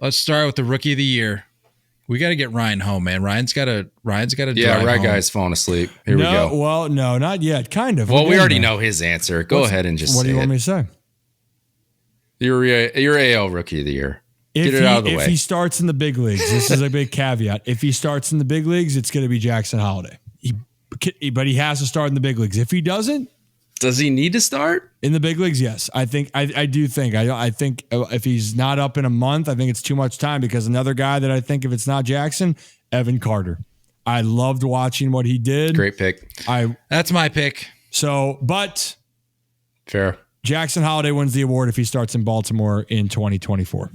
Let's start with the rookie of the year. We got to get Ryan home, man. Ryan's got to Yeah, right, guy's falling asleep. Here we go. Well, no, not yet. Kind of. Well, we already know his answer. Go ahead and just say it. What do you want me to say? Your AL rookie of the year. Get it out of the way. If he starts in the big leagues, this is a big caveat. If he starts in the big leagues, it's going to be Jackson Holiday. But he has to start in the big leagues. If he doesn't, does he need to start in the big leagues? Yes, I think I do think I think if he's not up in a month, I think it's too much time because another guy that I think if it's not Jackson, Evan Carter. I loved watching what he did. Great pick. That's my pick. So, but fair. Jackson Holiday wins the award if he starts in Baltimore in 2024.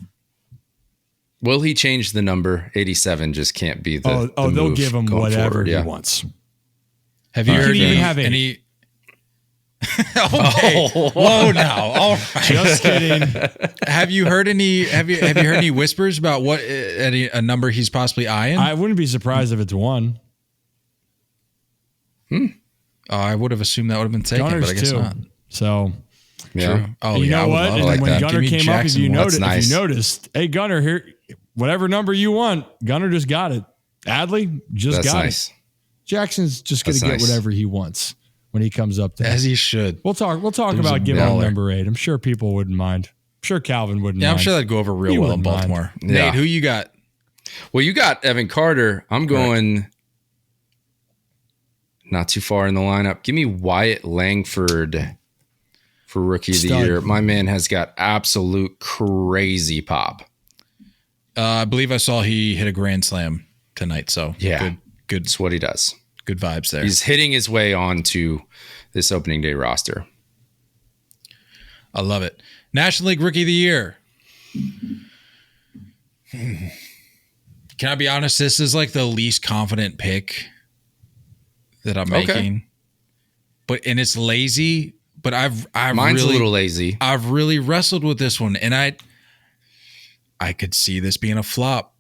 Will he change the number? 87 just can't be the they'll give him whatever forward, he wants. Have you heard any okay. Whoa, now. All right. Just kidding. Have you heard any whispers about what a number he's possibly eyeing? I wouldn't be surprised if it's 1. I would have assumed that would have been taken, Gunner's but I guess 2. not. So, yeah. True. Oh, you know what? And like when that. Gunner came up, if you nice. noticed, hey Gunner, here, whatever number you want, Gunner just got it. Adley just That's got nice. it. Jackson's just going to get whatever he wants when he comes up there. As he should. We'll talk about giving him number 8. I'm sure people wouldn't mind. I'm sure Calvin wouldn't mind. Yeah, I'm sure that'd go over real well in Baltimore. Yeah. Nate, who you got? Well, you got Evan Carter. I'm going not too far in the lineup. Give me Wyatt Langford for rookie of the year. My man has got absolute crazy pop. I believe I saw he hit a grand slam tonight. So yeah, good. That's what he does. Good vibes there. He's hitting his way onto this opening day roster. I love it. National League Rookie of the Year. Can I be honest? This is like the least confident pick that I'm making. And it's lazy. But mine's a little lazy. I've really wrestled with this one, and I could see this being a flop.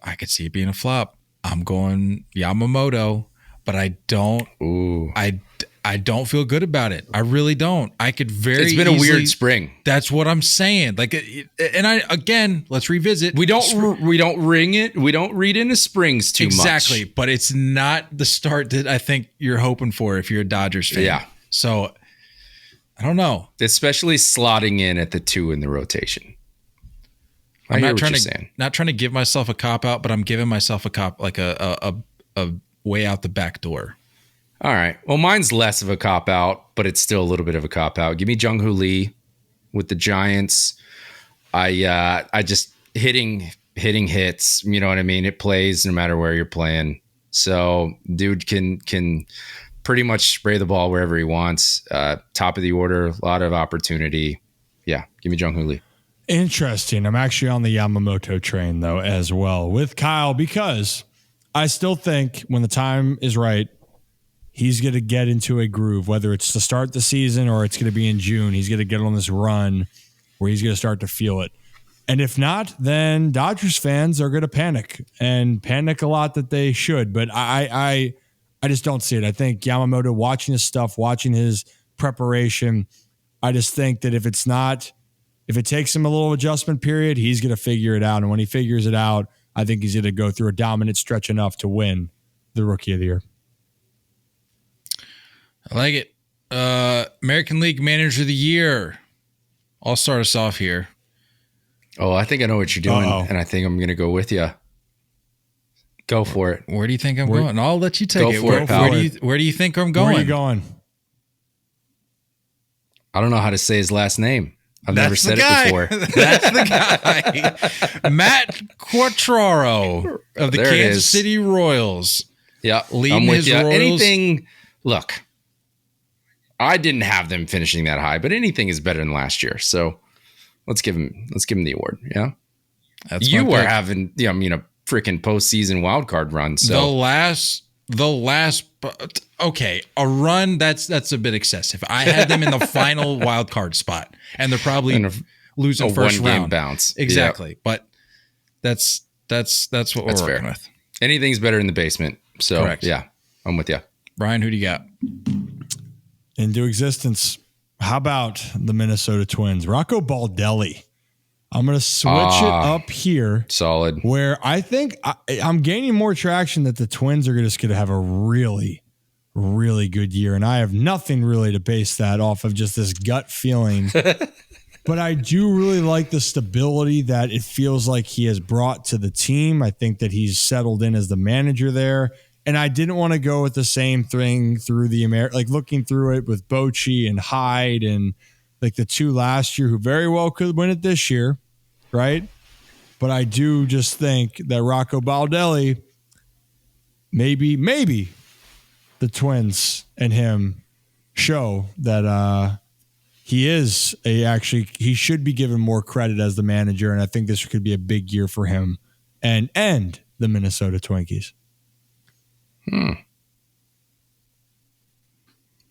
I could see it being a flop. I'm going Yamamoto, but I don't. Ooh. I don't feel good about it. I really don't. I could It's been a weird spring. That's what I'm saying. Like, and let's revisit. We don't ring it. We don't read into springs too much. Exactly, but it's not the start that I think you're hoping for if you're a Dodgers fan. Yeah. So I don't know. Especially slotting in at the 2 in the rotation. I'm not trying to give myself a cop out, but I'm giving myself a cop, like a way out the back door. All right. Well, mine's less of a cop out, but it's still a little bit of a cop out. Give me Jung-Hoo Lee with the Giants. I just hitting hits. You know what I mean? It plays no matter where you're playing. So dude can pretty much spray the ball wherever he wants. Top of the order, a lot of opportunity. Yeah. Give me Jung-Hoo Lee. Interesting. I'm actually on the Yamamoto train, though, as well with Kyle, because I still think when the time is right, he's going to get into a groove, whether it's to start the season or it's going to be in June. He's going to get on this run where he's going to start to feel it. And if not, then Dodgers fans are going to panic a lot that they should. But I just don't see it. I think Yamamoto, watching his stuff, watching his preparation, I just think that if it takes him a little adjustment period, he's going to figure it out. And when he figures it out, I think he's going to go through a dominant stretch enough to win the Rookie of the Year. I like it. American League Manager of the Year. I'll start us off here. Oh, I think I know what you're doing, and I think I'm going to go with you. Go for it. Where do you think I'm going? I'll let you take it. Where do you think I'm going? Where are you going? I don't know how to say his last name. I've never said it before. That's the guy. Matt Quattraro of the Kansas City Royals. Yeah, leading I'm with his you. Royals. Look, I didn't have them finishing that high, but anything is better than last year. So let's give him the award. Yeah, you were having a freaking postseason wild card run. So the last. Okay, a run that's a bit excessive. I had them in the final wild card spot, and they're probably losing first round. Game bounce. Exactly, yep. But that's what we're working with. Anything's better in the basement. So correct. Yeah, I'm with you. Brian, who do you got? Into existence. How about the Minnesota Twins? Rocco Baldelli I'm going to switch it up here. Solid. Where I think I'm gaining more traction that the Twins are just going to have a really, really good year. And I have nothing really to base that off of, just this gut feeling. But I do really like the stability that it feels like he has brought to the team. I think that he's settled in as the manager there. And I didn't want to go with the same thing through like looking through it with Bochy and Hyde and like the two last year who very well could win it this year, right? But I do just think that Rocco Baldelli, maybe the Twins and him show that he should be given more credit as the manager, and I think this could be a big year for him and the Minnesota Twinkies.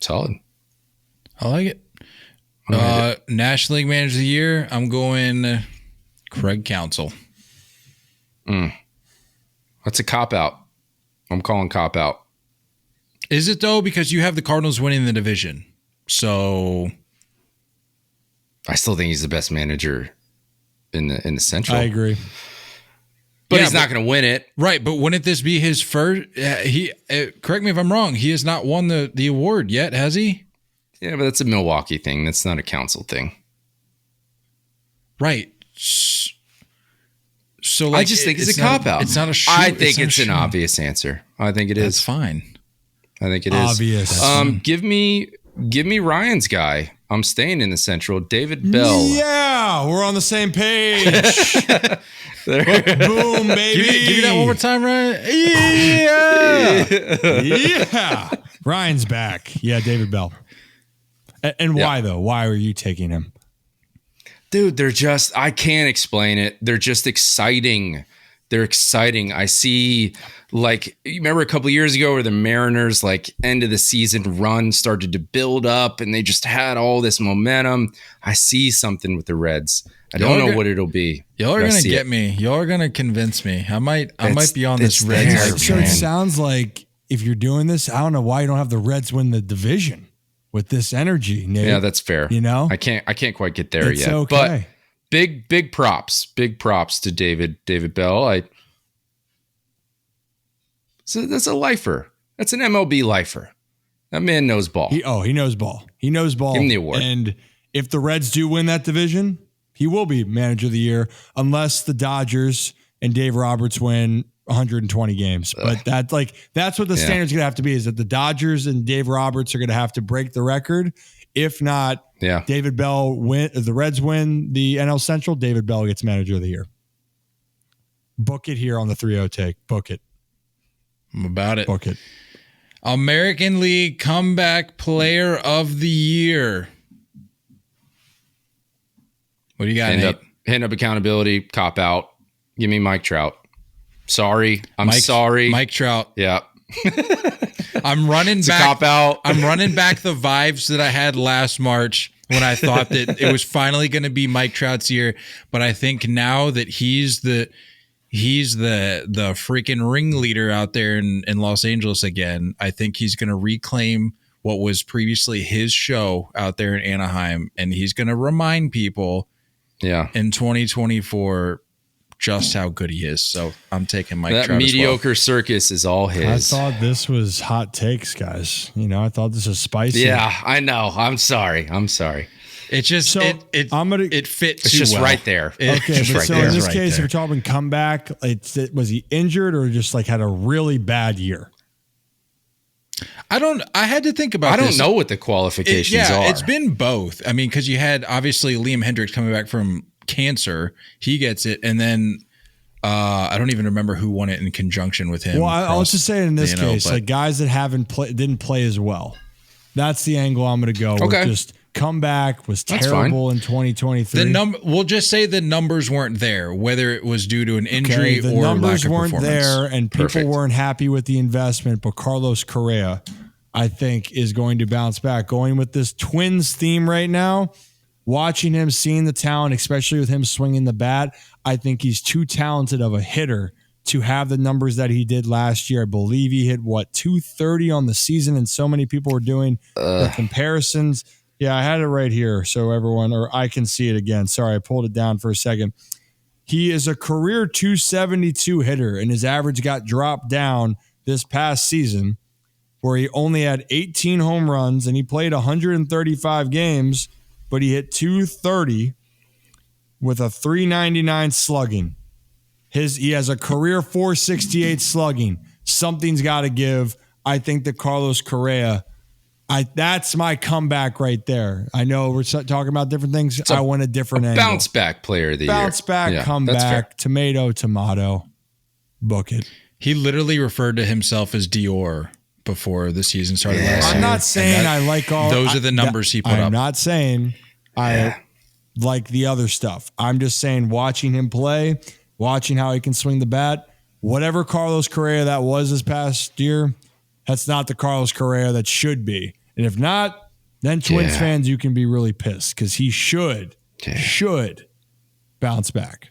Solid. I like it. National League Manager of the Year, I'm going Craig Counsell. That's a cop-out. I'm calling cop-out. Is it, though? Because you have the Cardinals winning the division. So I still think he's the best manager in the Central. I agree. But he's not going to win it. Right, but wouldn't this be his first? Correct me if I'm wrong. He has not won the award yet, has he? Yeah, but that's a Milwaukee thing. That's not a Council thing. Right. So like, I just think it's a cop-out. It's not a shoot. I think it's an obvious answer. I think it is. That's fine. I think it is. Obvious. Give me Ryan's guy. I'm staying in the Central. David Bell. Yeah, we're on the same page. Boom, baby. Give me that one more time, Ryan. Yeah. Yeah. Ryan's back. Yeah, David Bell. And why, though? Why are you taking him? Dude, I can't explain it. They're just exciting. They're exciting. I see, like, you remember a couple of years ago where the Mariners, like, end of the season run started to build up and they just had all this momentum. I see something with the Reds. I don't know what it'll be. Y'all are going to get me. Y'all are going to convince me. I might be on this Reds hype So train. it sounds like if you're doing this, I don't know why you don't have the Reds win the division with this energy, Nate. Yeah, that's fair. You know? I can't quite get there It's yet. okay. But big props to David Bell. So that's a lifer. That's an MLB lifer. That man knows ball. He knows ball. He knows ball. Give him the award. And if the Reds do win that division, he will be manager of the year, unless the Dodgers and Dave Roberts win 120 games. But that's what the standard's going to have to be, is that the Dodgers and Dave Roberts are going to have to break the record. If not, David Bell the Reds win the NL Central, David Bell gets manager of the year. Book it here on the 3-0 take. Book it. I'm about it. Book it. American League Comeback Player of the Year. What do you got, Nate? Hand up accountability, cop out. Give me Mike Trout. Sorry. Sorry. Mike Trout. Yeah. I'm running it's back. A cop out. I'm running back the vibes that I had last March when I thought that it was finally going to be Mike Trout's year. But I think now that he's the freaking ringleader out there in Los Angeles again, I think he's going to reclaim what was previously his show out there in Anaheim, and he's going to remind people in 2024 just how good he is. So I'm taking Mike Trout. That mediocre circus is all his. I thought this was hot takes, guys. I thought this was spicy. Yeah, I know. I'm sorry. It just it fits. It's just well. right there. Okay, but so in this case, there. if we're talking comeback, was he injured or just like had a really bad year? I had to think about this. I don't know what the qualifications are. It's been both. I mean, because you had obviously Liam Hendricks coming back from cancer. He gets it. And then I don't even remember who won it in conjunction with him. Well, I'll just say in this case, like guys that didn't play as well. That's the angle I'm going to go with. Just comeback was terrible in 2023. We'll just say the numbers weren't there, whether it was due to an injury or lack of performance. The numbers weren't there, and people weren't happy with the investment. But Carlos Correa, I think, is going to bounce back. Going with this Twins theme right now, watching him, seeing the talent, especially with him swinging the bat, I think he's too talented of a hitter to have the numbers that he did last year. I believe he hit 230 on the season, and so many people were doing the comparisons. Yeah, I had it right here so everyone, or I can see it again. Sorry, I pulled it down for a second. He is a career 272 hitter, and his average got dropped down this past season where he only had 18 home runs and he played 135 games, but he hit 230 with a 399 slugging. He has a career 468 slugging. Something's got to give. I think that Carlos Correa, that's my comeback right there. I know we're talking about different things. I want a different angle. Bounce back player of the year. Bounce back, comeback, tomato. Book it. He literally referred to himself as Dior before the season started last year. I'm not saying I like all. Those are the numbers he put up. I'm not saying I like the other stuff. I'm just saying watching him play, watching how he can swing the bat, whatever Carlos Correa that was this past year, that's not the Carlos Correa that should be. And if not, then Twins fans, you can be really pissed because he should bounce back.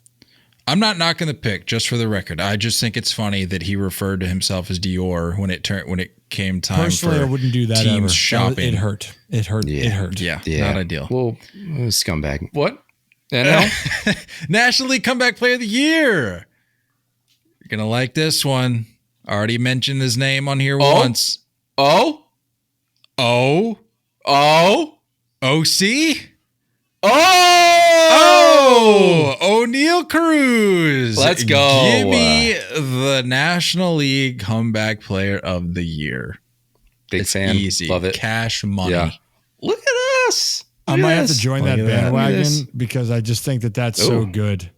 I'm not knocking the pick, just for the record. I just think it's funny that he referred to himself as Dior when it came time Personally, for I wouldn't do that teams ever. shopping. It hurt. It hurt. Yeah, not ideal. Well, scumbag. What? NL? National League Comeback Player of the Year. You're going to like this one. Already mentioned his name on here once. OC? O'Neal Cruz. Let's go. Give me the National League Comeback Player of the Year. Big fan. Easy. Love it. Cash money. Yeah. Look at us. I might have to join that bandwagon because I just think that's so good.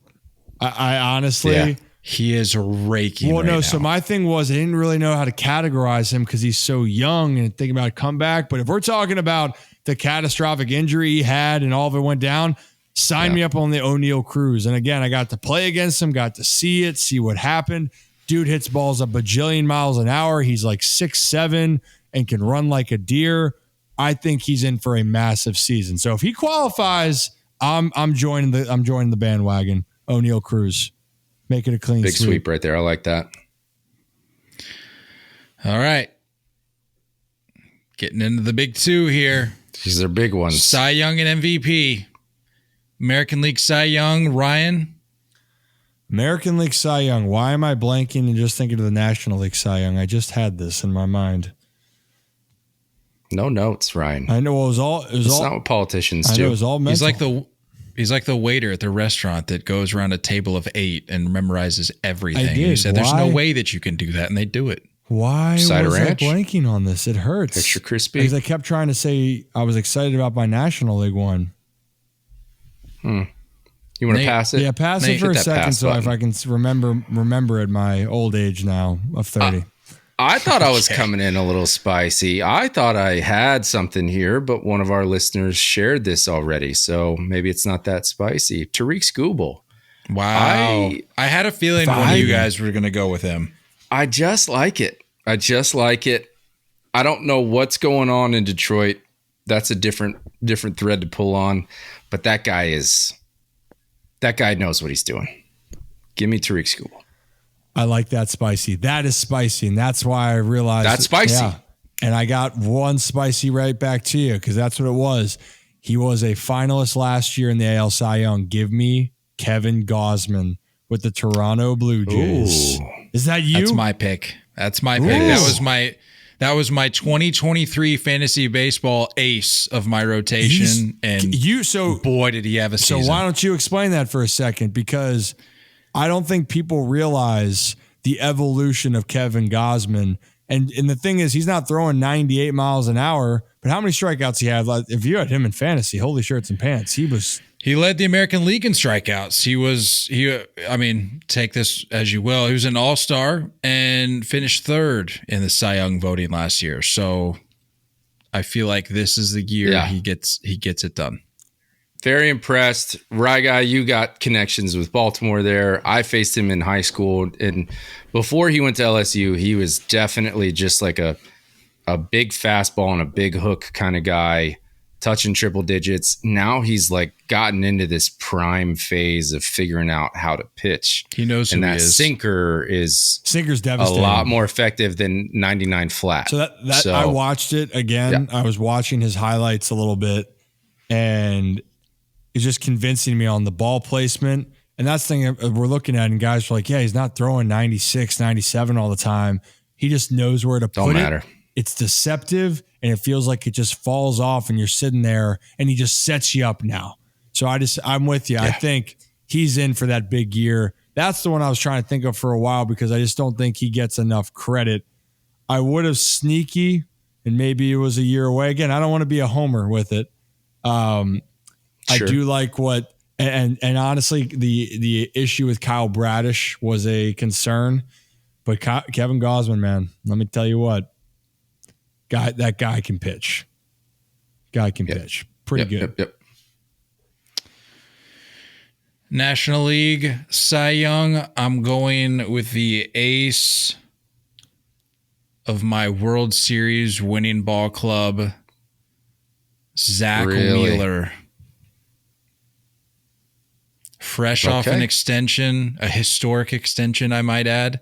I honestly... He is raking. Well, no. So my thing was I didn't really know how to categorize him because he's so young and thinking about a comeback. But if we're talking about the catastrophic injury he had and all of it went down, sign me up on the O'Neal Cruz. And again, I got to play against him, got to see what happened. Dude hits balls a bajillion miles an hour. He's like 6'7" and can run like a deer. I think he's in for a massive season. So if he qualifies, I'm joining the bandwagon. O'Neal Cruz. Make it a clean big sweep right there. I like that. All right. Getting into the big two here. These are big ones. Cy Young and MVP. American League Cy Young, Ryan. American League Cy Young. Why am I blanking and just thinking of the National League Cy Young? I just had this in my mind. No notes, Ryan. I know it's not what politicians do. I know it was all mental. He's like the waiter at the restaurant that goes around a table of 8 and memorizes everything. I did. He said, "There's no way that you can do that," and they do it. Why Cider was Ranch? I blanking on this? It hurts. Extra crispy. Because I kept trying to say I was excited about my National League one. You want to pass it? Yeah, pass it for a second so if I can remember at my old age now of 30. I thought I was coming in a little spicy. I thought I had something here, but one of our listeners shared this already, so maybe it's not that spicy. Tariq Skubal. Wow. I had a feeling one of you guys were going to go with him. I just like it. I don't know what's going on in Detroit. That's a different thread to pull on, but that guy knows what he's doing. Give me Tariq Skubal. I like that spicy. That is spicy, and that's why I realized that's spicy. Yeah. And I got one spicy right back to you because that's what it was. He was a finalist last year in the AL Cy Young. Give me Kevin Gausman with the Toronto Blue Jays. Ooh. Is that you? That's my pick. That was my 2023 fantasy baseball ace of my rotation. Boy, did he have a season. So why don't you explain that for a second? Because I don't think people realize the evolution of Kevin Gausman. And the thing is, he's not throwing 98 miles an hour, but how many strikeouts he had? If you had him in fantasy, holy shirts and pants, he led the American League in strikeouts. Take this as you will. He was an all-star and finished third in the Cy Young voting last year. So I feel like this is the year he gets it done. Very impressed. Rye guy, you got connections with Baltimore there. I faced him in high school. And before he went to LSU, he was definitely just like a big fastball and a big hook kind of guy, touching triple digits. Now he's like gotten into this prime phase of figuring out how to pitch. He knows who he is. Sinker's devastating. A lot more effective than 99 flat. So I watched it again. Yeah. I was watching his highlights a little bit. and it's just convincing me on the ball placement. And that's the thing we're looking at, and guys are like, yeah, he's not throwing 96, 97 all the time. He just knows where to put it. It's deceptive, and it feels like it just falls off, and you're sitting there, and he just sets you up now. So I'm with you. Yeah. I think he's in for that big year. That's the one I was trying to think of for a while because I just don't think he gets enough credit. I would have sneaky, and maybe it was a year away. Again, I don't want to be a homer with it. Sure. I do like what, and honestly, the issue with Kyle Bradish was a concern, but Kevin Gausman, man, let me tell you what, that guy can pitch. Pitch. Pretty good. Yep. National League Cy Young, I'm going with the ace of my World Series winning ball club, Zach Wheeler. Fresh off an extension, a historic extension, I might add.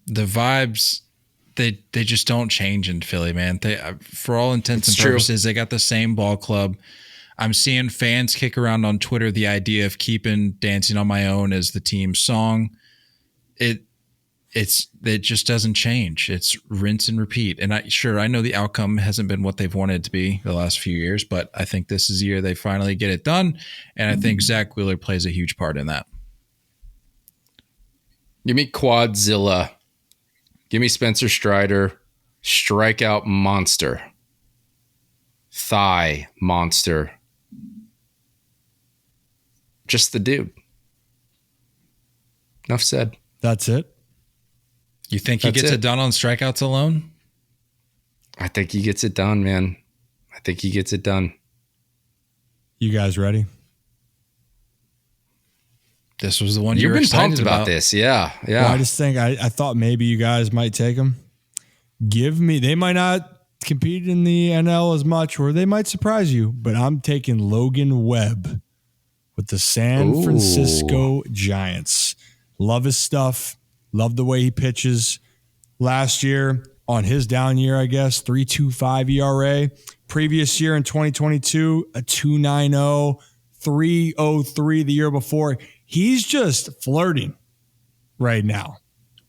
The vibes, they just don't change in Philly, man. They, for all intents and purposes, they got the same ball club. I'm seeing fans kick around on Twitter the idea of keeping Dancing on My Own as the team song. It just doesn't change. It's rinse and repeat. And I know the outcome hasn't been what they've wanted it to be the last few years, but I think this is the year they finally get it done. And I think Zach Wheeler plays a huge part in that. Give me Quadzilla. Give me Spencer Strider. Strikeout monster. Thigh monster. Just the dude. Enough said. That's it. You think he gets it done on strikeouts alone? I think he gets it done, man. I think he gets it done. You guys ready? This was the one you've been pumped about this. Yeah. Well, I just think I thought maybe you guys might take him. They might not compete in the NL as much, or they might surprise you, but I'm taking Logan Webb with the San Francisco Giants. Love his stuff. Love the way he pitches. Last year, on his down year, I guess, 3.25 ERA. Previous year in 2022, a 2.90, 3.03 the year before. He's just flirting right now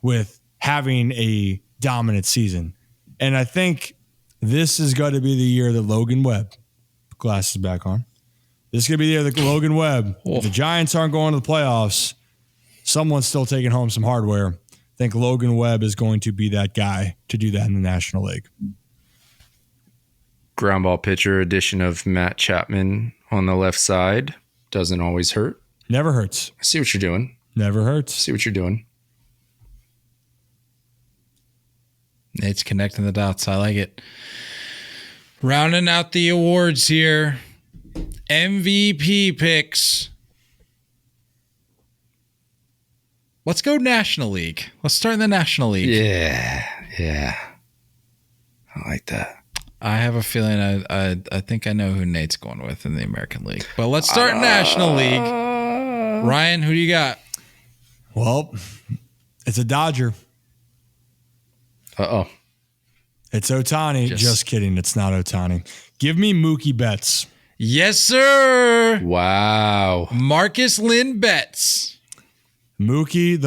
with having a dominant season. And I think this is going to be the year that Logan Webb, glasses back on. This is going to be the year that Logan Webb, if the Giants aren't going to the playoffs, someone's still taking home some hardware. I think Logan Webb is going to be that guy to do that in the National League. Ground ball pitcher addition of Matt Chapman on the left side. Doesn't always hurt. Never hurts. I see what you're doing. Never hurts. See what you're doing. Nate's connecting the dots. I like it. Rounding out the awards here. MVP picks. Let's go National League. Let's start in the National League. Yeah. I like that. I have a feeling I think I know who Nate's going with in the American League. But let's start National League. Ryan, who do you got? Well, it's a Dodger. Uh-oh. It's Ohtani. Just kidding. It's not Ohtani. Give me Mookie Betts. Yes, sir. Wow. Marcus Lynn Betts. Mookie,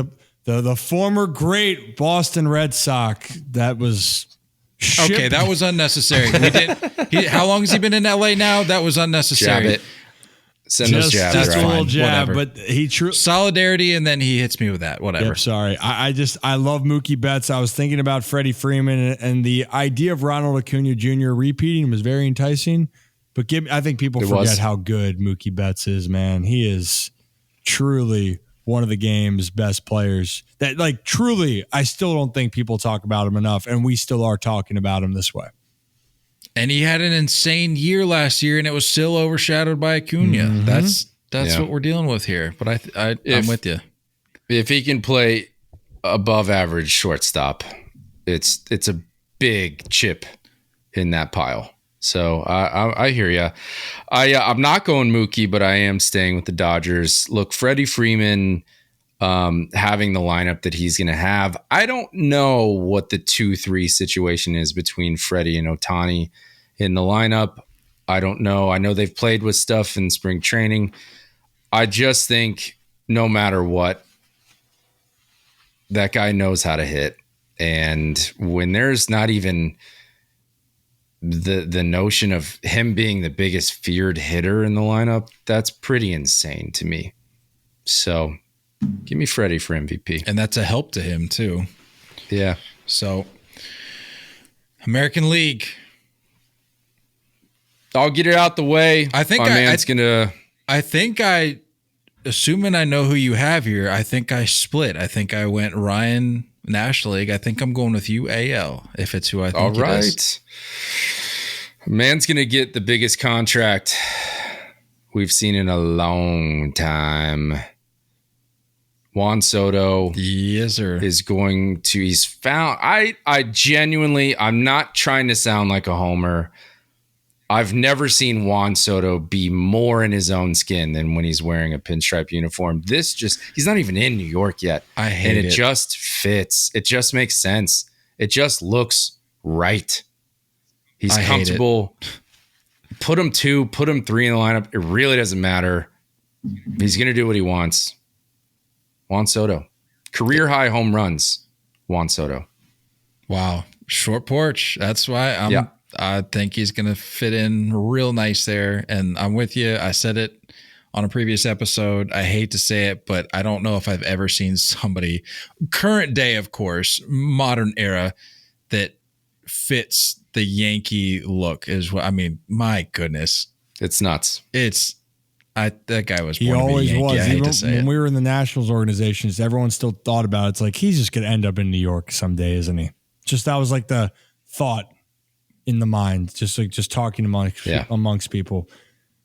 the former great Boston Red Sox. That was shipped. Okay, that was unnecessary. How long has he been in LA now? That was unnecessary. Jab it. Send those jabs. Just a little jab, whatever. but he solidarity, and then he hits me with that. Whatever. Yep, sorry. I love Mookie Betts. I was thinking about Freddie Freeman, and the idea of Ronald Acuna Jr. repeating was very enticing. But I think people forget how good Mookie Betts is, man. He is truly one of the game's best players. That, like, truly, I still don't think people talk about him enough, and we still are talking about him this way. And he had an insane year last year, and it was still overshadowed by Acuna. Mm-hmm. That's what we're dealing with here. But I'm with you. If he can play above average shortstop, it's a big chip in that pile. So I hear you. I'm not going Mookie, but I am staying with the Dodgers. Look, Freddie Freeman having the lineup that he's going to have. I don't know what the 2-3 situation is between Freddie and Ohtani in the lineup. I don't know. I know they've played with stuff in spring training. I just think no matter what, that guy knows how to hit. And when there's not even the notion of him being the biggest feared hitter in the lineup, that's pretty insane to me. So give me Freddie for MVP. And that's a help to him too. Yeah. So American League. I'll get it out the way. I think assuming I know who you have here, I think I split. I think I went Ryan National League. I think I'm going with you AL if it's who I think all right. it is. Man's going to get the biggest contract we've seen in a long time. Juan Soto, yes, sir, is going to. He's found. I genuinely. I'm not trying to sound like a homer. I've never seen Juan Soto be more in his own skin than when he's wearing a pinstripe uniform. He's not even in New York yet. I hate it. And it just fits. It just makes sense. It just looks right. He's comfortable. Put him 2, put him 3 in the lineup. It really doesn't matter. He's going to do what he wants. Juan Soto. Career high home runs. Juan Soto. Wow. Short porch. That's why I think he's going to fit in real nice there. And I'm with you. I said it on a previous episode. I hate to say it, but I don't know if I've ever seen somebody, current day, of course, modern era, that fits the Yankee look. My goodness. It's nuts. That guy was he born always to be a Yankee. was. I hate to say when it. we were in the Nationals organizations, everyone still thought about it. It's like, he's just going to end up in New York someday, isn't he? Just that was like the thought in the mind, just talking amongst people.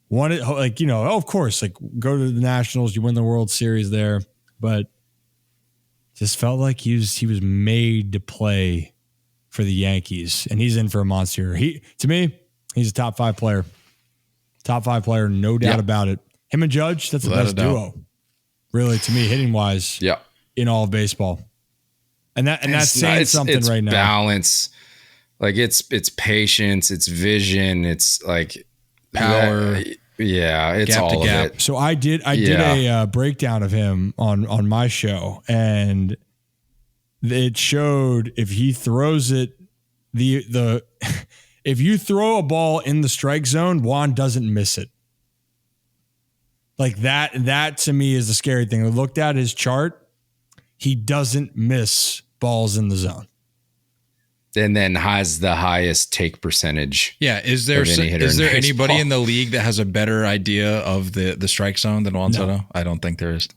Of course, like go to the Nationals, you win the World Series there, but just felt like he was made to play for the Yankees, and he's in for a monster. To me, he's a top 5 player. Top 5 player, no doubt about it. Him and Judge, that's the best duo. Really, to me, hitting wise, in all of baseball. And that's saying something right now. Balance. Like it's patience, it's vision, it's like power. It's gap all to of gap. it. So I did a breakdown of him on my show, and it showed if he throws it, if you throw a ball in the strike zone, Juan doesn't miss it. Like that to me is the scary thing. I looked at his chart. He doesn't miss balls in the zone. And then has the highest take percentage. Yeah. Is there anybody in the league that has a better idea of the strike zone than Juan Soto? I don't think there is.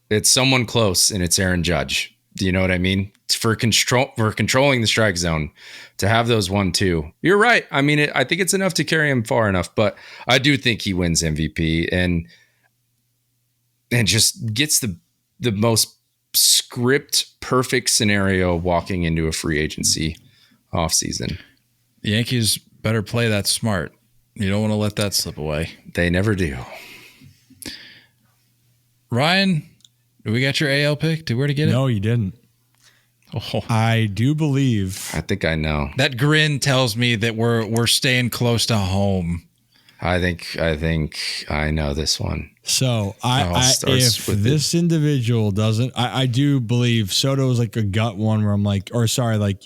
It's someone close, and it's Aaron Judge. Do you know what I mean? For controlling the strike zone, to have those 1-2. You're right. I mean, I think it's enough to carry him far enough, but I do think he wins MVP and just gets the most script perfect scenario walking into a free agency offseason. The Yankees better play that smart. You don't want to let that slip away. They never do. Ryan, we got your AL pick? Where to get it? No, you didn't. Oh. I do believe. I think I know. That grin tells me that we're staying close to home. I think I know this one. So if this individual doesn't, I do believe Soto is like a gut one where I'm like, like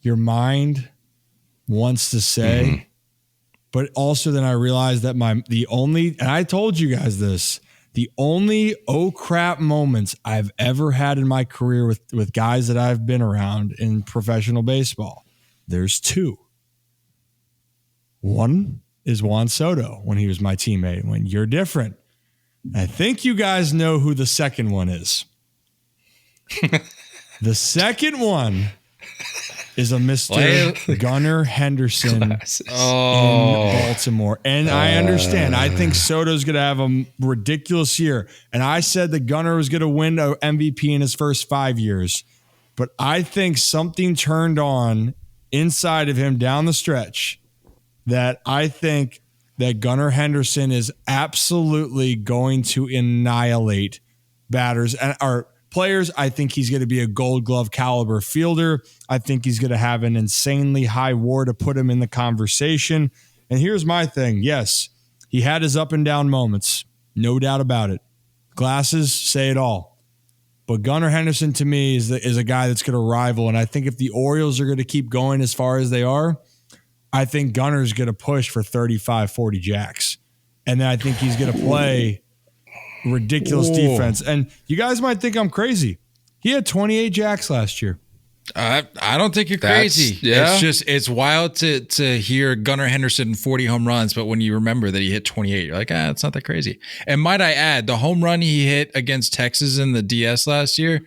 your mind wants to say, but also then I realized that and I told you guys this, the only oh crap moments I've ever had in my career with guys that I've been around in professional baseball, there's 2. One is Juan Soto when he was my teammate, when you're different. I think you guys know who the second one is. The second one is a Mr. Gunnar Henderson in Baltimore. And I understand. I think Soto's going to have a ridiculous year. And I said that Gunnar was going to win an MVP in his first 5 years. But I think something turned on inside of him down the stretch that I think that Gunnar Henderson is absolutely going to annihilate batters and our players. I think he's going to be a Gold Glove caliber fielder. I think he's going to have an insanely high WAR to put him in the conversation. And here's my thing. Yes, he had his up and down moments. No doubt about it. Glasses say it all. But Gunnar Henderson, to me, is a guy that's going to rival. And I think if the Orioles are going to keep going as far as they are, I think Gunnar's going to push for 35, 40 jacks. And then I think he's going to play ridiculous defense. And you guys might think I'm crazy. He had 28 jacks last year. I don't think you're crazy. Yeah. It's wild to hear Gunnar Henderson 40 home runs, but when you remember that he hit 28, you're like, it's not that crazy. And might I add, the home run he hit against Texas in the DS last year,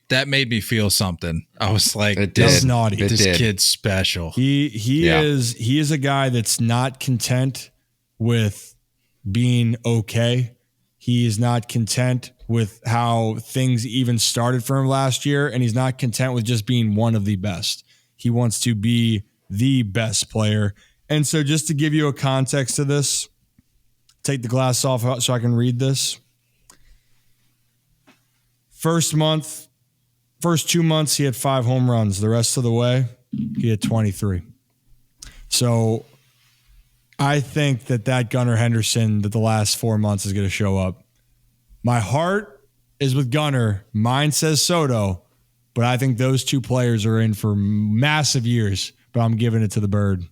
that made me feel something. I was like, that was naughty. This kid's special. He is a guy that's not content with being okay. He is not content with how things even started for him last year, and he's not content with just being one of the best. He wants to be the best player. And so just to give you a context to this, take the glass off so I can read this. First 2 months, he had 5 home runs. The rest of the way, he had 23. So I think that Gunnar Henderson that the last 4 months is going to show up. My heart is with Gunnar. Mine says Soto, but I think those two players are in for massive years, but I'm giving it to the Bird.